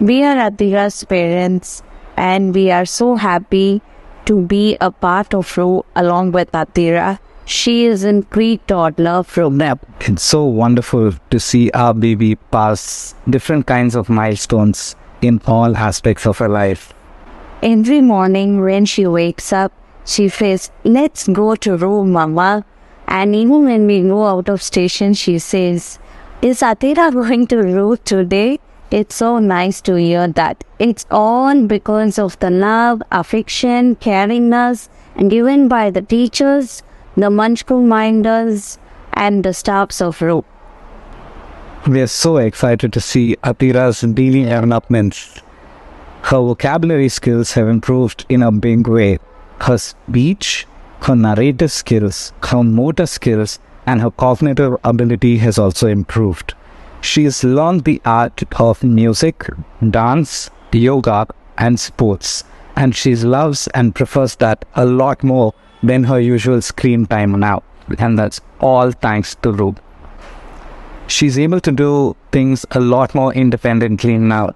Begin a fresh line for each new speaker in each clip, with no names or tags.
We are Atira's parents and we are so happy to be a part of Ruh along with Atira. She is in pre-toddler program.
It's so wonderful to see our baby pass different kinds of milestones in all aspects of her life.
Every morning when she wakes up, she says, "Let's go to Ruh, Mama." And even when we go out of station, she says, "Is Atira going to Ruh today?" It's so nice to hear that. It's all because of the love, affection, caringness, and given by the teachers, the Munchku minders, and the staffs of Ruh.
We are so excited to see Atira's daily developments. Her vocabulary skills have improved in a big way. Her speech, her narrative skills, her motor skills, and her cognitive ability has also improved. She has learned the art of music, dance, yoga, and sports, and she loves and prefers that a lot more than her usual screen time now, and that's all thanks to Ruh. She's able to do things a lot more independently now.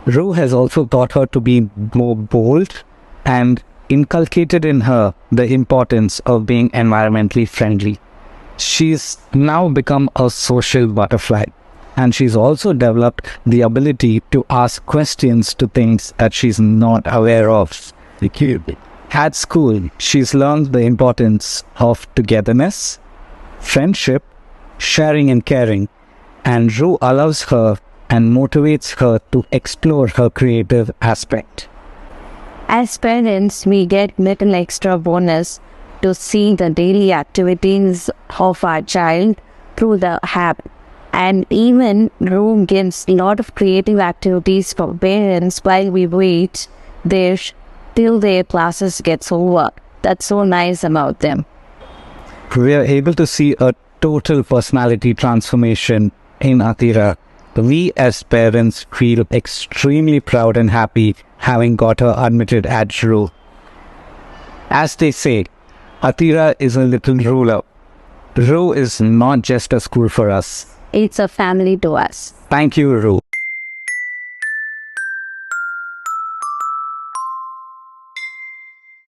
Ruh has also taught her to be more bold and inculcated in her the importance of being environmentally friendly. She's now become a social butterfly, and she's also developed the ability to ask questions to things that she's not aware of. At school, she's learned the importance of togetherness, friendship, sharing and caring, and Ruh allows her and motivates her to explore her creative aspect.
As parents, we get little extra bonus to see the daily activities of our child through the app. And even Ruh gives a lot of creative activities for parents while we wait till their classes gets over. That's so nice about them.
We are able to see a total personality transformation in Atira. We as parents feel extremely proud and happy having got her admitted at Ruh. As they say, Atira is a little ruler. Ruh is not just a school for us.
It's a family to us.
Thank you, Ruh.